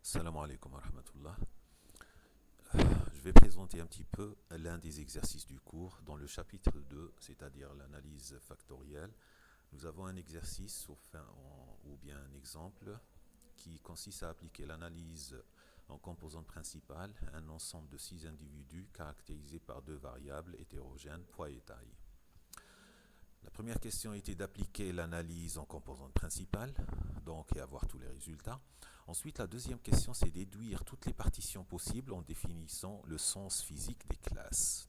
Salam alaikum wa rahmatullah. Je vais présenter un petit peu l'un des exercices du cours dans le chapitre 2, c'est-à-dire l'analyse factorielle. Nous avons un exercice ou bien un exemple qui consiste à appliquer l'analyse en composante principale à un ensemble de 6 individus caractérisés par deux variables hétérogènes, poids et taille. La première question était d'appliquer l'analyse en composante principale, donc et avoir tous les résultats. Ensuite, la deuxième question, c'est déduire toutes les partitions possibles en définissant le sens physique des classes.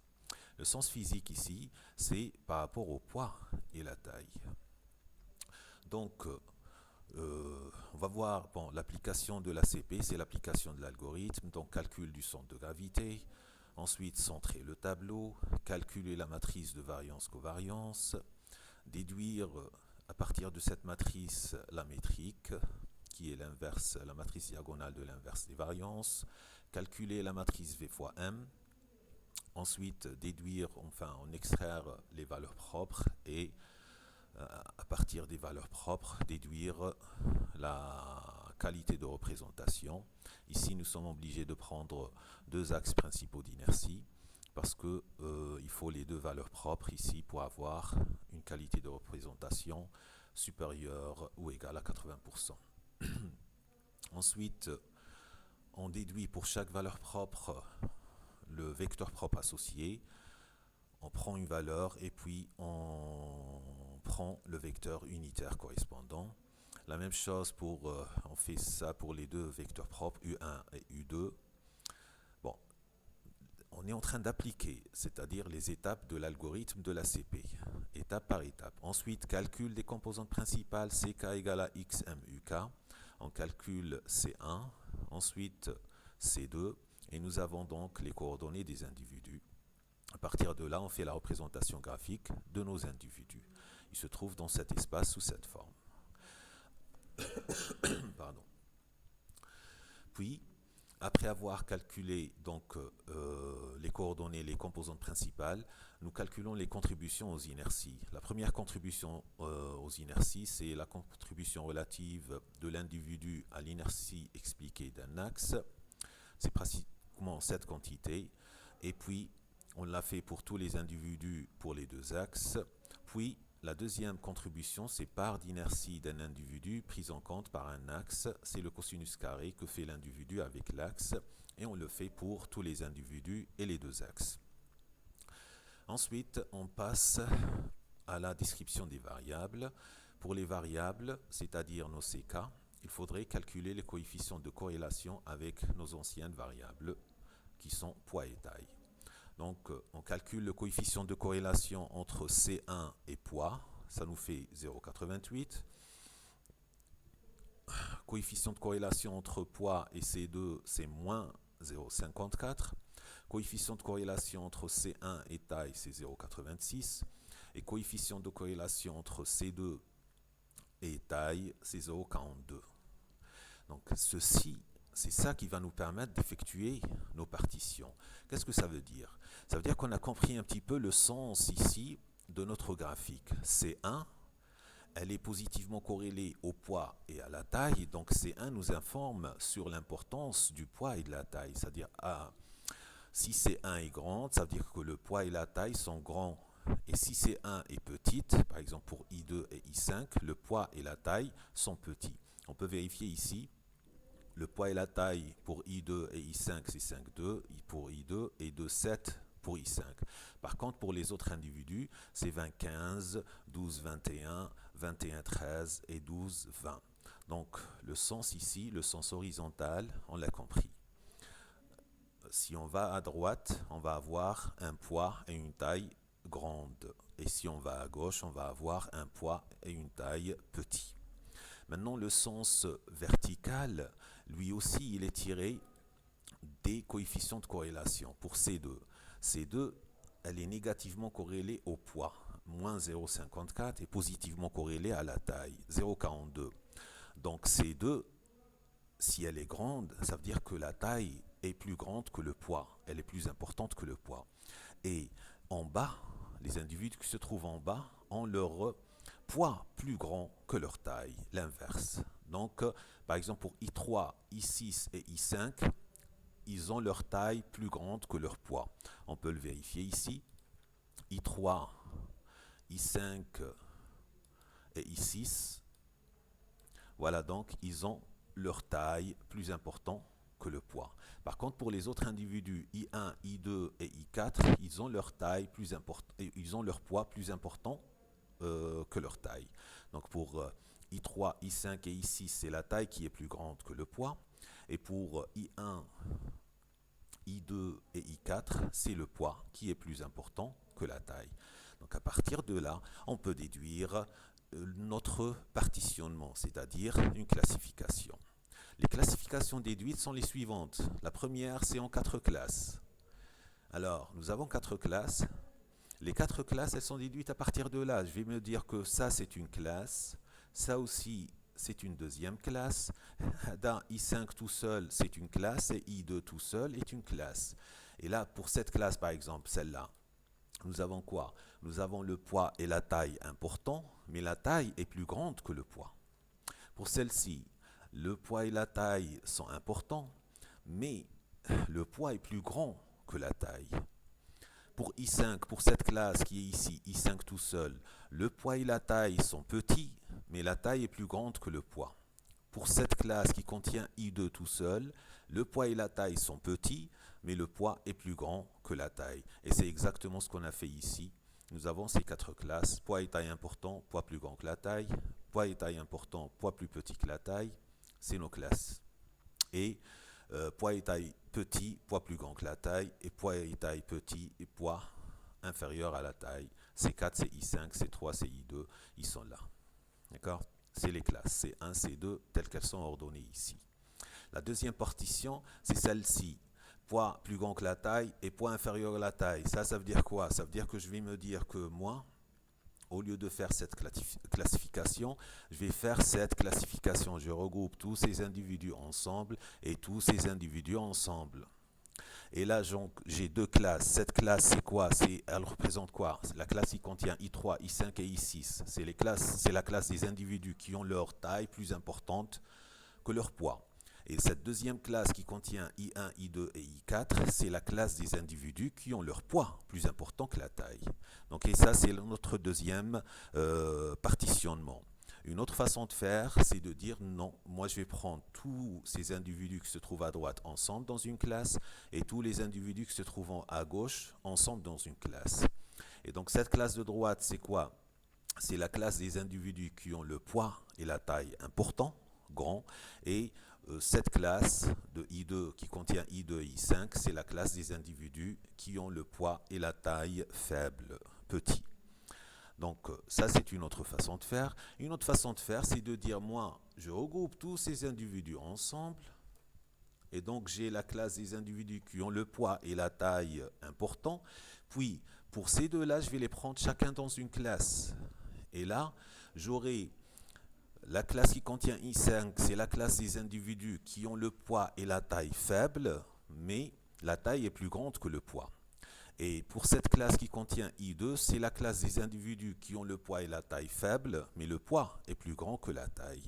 Le sens physique ici, c'est par rapport au poids et la taille. Donc, on va voir l'application de l'ACP, c'est l'application de l'algorithme, donc calcul du centre de gravité. Ensuite, centrer le tableau, calculer la matrice de variance-covariance, déduire à partir de cette matrice la métrique, qui est l'inverse, la matrice diagonale de l'inverse des variances, calculer la matrice V fois M, ensuite déduire, en extraire les valeurs propres et à partir des valeurs propres, déduire la qualité de représentation. Ici, nous sommes obligés de prendre deux axes principaux d'inertie parce que il faut les deux valeurs propres ici pour avoir une qualité de représentation supérieure ou égale à 80%. Ensuite, on déduit pour chaque valeur propre le vecteur propre associé. On prend une valeur et puis on prend le vecteur unitaire correspondant. La même chose on fait ça pour les deux vecteurs propres U1 et U2. Bon, on est en train d'appliquer, c'est-à-dire les étapes de l'algorithme de l'ACP, étape par étape. Ensuite, calcul des composantes principales, CK égale à XMUK. On calcule C1, ensuite C2, et nous avons donc les coordonnées des individus. À partir de là, on fait la représentation graphique de nos individus. Ils se trouvent dans cet espace sous cette forme. Pardon. Puis, après avoir calculé donc, les coordonnées, les composantes principales, nous calculons les contributions aux inerties. La première contribution aux inerties, c'est la contribution relative de l'individu à l'inertie expliquée d'un axe. C'est pratiquement cette quantité. Et puis, on l'a fait pour tous les individus pour les deux axes. Puis, la deuxième contribution, c'est part d'inertie d'un individu prise en compte par un axe. C'est le cosinus carré que fait l'individu avec l'axe. Et on le fait pour tous les individus et les deux axes. Ensuite, on passe à la description des variables. Pour les variables, c'est-à-dire nos CK, il faudrait calculer les coefficients de corrélation avec nos anciennes variables, qui sont poids et taille. Donc, on calcule le coefficient de corrélation entre C1 et poids, ça nous fait 0,88. Coefficient de corrélation entre poids et C2, c'est moins 0,54. Coefficient de corrélation entre C1 et taille, c'est 0,86. Et coefficient de corrélation entre C2 et taille, c'est 0,42. Donc, ceci, c'est ça qui va nous permettre d'effectuer nos partitions. Qu'est-ce que ça veut dire? Ça veut dire qu'on a compris un petit peu le sens ici de notre graphique. C1, elle est positivement corrélée au poids et à la taille. Donc C1 nous informe sur l'importance du poids et de la taille. C'est-à-dire, si C1 est grande, ça veut dire que le poids et la taille sont grands. Et si C1 est petite, par exemple pour I2 et I5, le poids et la taille sont petits. On peut vérifier ici. Le poids et la taille pour I2 et I5, c'est 5,2 pour I2 et 2,7 pour I5. Par contre, pour les autres individus, c'est 20,15, 12,21, 21,13 et 12,20. Donc, le sens ici, le sens horizontal, on l'a compris. Si on va à droite, on va avoir un poids et une taille grande. Et si on va à gauche, on va avoir un poids et une taille petit. Maintenant, le sens vertical, lui aussi, il est tiré des coefficients de corrélation pour C2. C2, elle est négativement corrélée au poids, moins 0,54, et positivement corrélée à la taille, 0,42. Donc C2, si elle est grande, ça veut dire que la taille est plus grande que le poids, elle est plus importante que le poids. Et en bas, les individus qui se trouvent en bas ont leur poids plus grand que leur taille, l'inverse. Donc, par exemple, pour I3, I6 et I5, ils ont leur taille plus grande que leur poids. On peut le vérifier ici. I3, I5 et I6, voilà, donc ils ont leur taille plus importante que le poids. Par contre, pour les autres individus, I1, I2 et I4, ils ont leur taille plus importante, ils ont leur poids plus important que leur taille. Donc pour I3, I5 et I6, c'est la taille qui est plus grande que le poids. Et pour I1, I2 et I4, c'est le poids qui est plus important que la taille. Donc à partir de là, on peut déduire notre partitionnement, c'est-à-dire une classification. Les classifications déduites sont les suivantes. La première, c'est en 4 classes. Alors, nous avons 4 classes. Les 4 classes, elles sont déduites à partir de là. Je vais me dire que ça, c'est une classe. Ça aussi, c'est une deuxième classe. Dans I5 tout seul, c'est une classe. Et I2 tout seul est une classe. Et là, pour cette classe, par exemple, celle-là, nous avons quoi? Nous avons le poids et la taille importants, mais la taille est plus grande que le poids. Pour celle-ci, le poids et la taille sont importants, mais le poids est plus grand que la taille. Pour I5, pour cette classe qui est ici, I5 tout seul, le poids et la taille sont petits, mais la taille est plus grande que le poids. Pour cette classe qui contient I2 tout seul, le poids et la taille sont petits, mais le poids est plus grand que la taille. Et c'est exactement ce qu'on a fait ici. Nous avons ces 4 classes, poids et taille important, poids plus grand que la taille, poids et taille important, poids plus petit que la taille, c'est nos classes. Et poids et taille petit, poids plus grand que la taille, et poids et taille petit et poids inférieur à la taille. C4, c'est I5, C3, c'est I2, ils sont là. D'accord? C'est les classes C1, C2, telles qu'elles sont ordonnées ici. La deuxième partition, c'est celle-ci. Poids plus grand que la taille et poids inférieur à la taille. Ça veut dire quoi? Ça veut dire que je vais me dire que moi, au lieu de faire cette classification, je vais faire cette classification. Je regroupe tous ces individus ensemble et tous ces individus ensemble. Et là, j'ai 2 classes. Cette classe, c'est quoi? Elle représente quoi? La classe qui contient I3, I5 et I6. C'est la classe des individus qui ont leur taille plus importante que leur poids. Et cette deuxième classe qui contient I1, I2 et I4, c'est la classe des individus qui ont leur poids plus important que la taille. Donc, et ça, c'est notre deuxième partitionnement. Une autre façon de faire, c'est de dire non, moi je vais prendre tous ces individus qui se trouvent à droite ensemble dans une classe et tous les individus qui se trouvent à gauche ensemble dans une classe. Et donc cette classe de droite, c'est quoi? C'est la classe des individus qui ont le poids et la taille important, grand, et cette classe de I2 qui contient I2 et I5, c'est la classe des individus qui ont le poids et la taille faible, petit. Donc ça, c'est une autre façon de faire. Une autre façon de faire, c'est de dire, moi, je regroupe tous ces individus ensemble, et donc j'ai la classe des individus qui ont le poids et la taille importants. Puis, pour ces deux-là, je vais les prendre chacun dans une classe. Et là, j'aurai la classe qui contient I5, c'est la classe des individus qui ont le poids et la taille faible, mais la taille est plus grande que le poids. Et pour cette classe qui contient I2, c'est la classe des individus qui ont le poids et la taille faible, mais le poids est plus grand que la taille.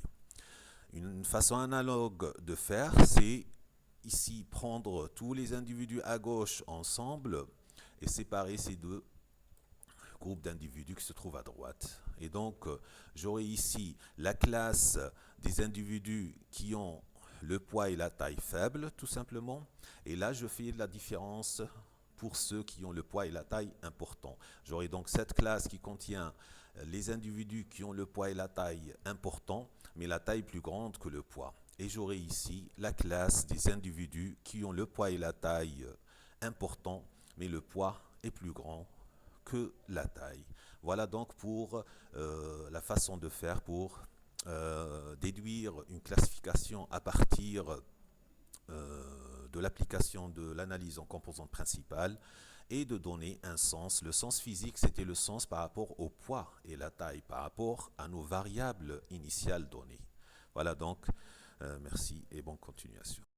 Une façon analogue de faire, c'est ici prendre tous les individus à gauche ensemble et séparer ces deux groupes d'individus qui se trouvent à droite. Et donc, j'aurai ici la classe des individus qui ont le poids et la taille faible, tout simplement. Et là, je fais la différence pour ceux qui ont le poids et la taille importants. J'aurai donc cette classe qui contient les individus qui ont le poids et la taille importants, mais la taille plus grande que le poids. Et j'aurai ici la classe des individus qui ont le poids et la taille importants, mais le poids est plus grand que la taille. Voilà donc pour la façon de faire pour déduire une classification à partir de l'application de l'analyse en composantes principales et de donner un sens. Le sens physique, c'était le sens par rapport au poids et la taille, par rapport à nos variables initiales données. Voilà donc, merci et bonne continuation.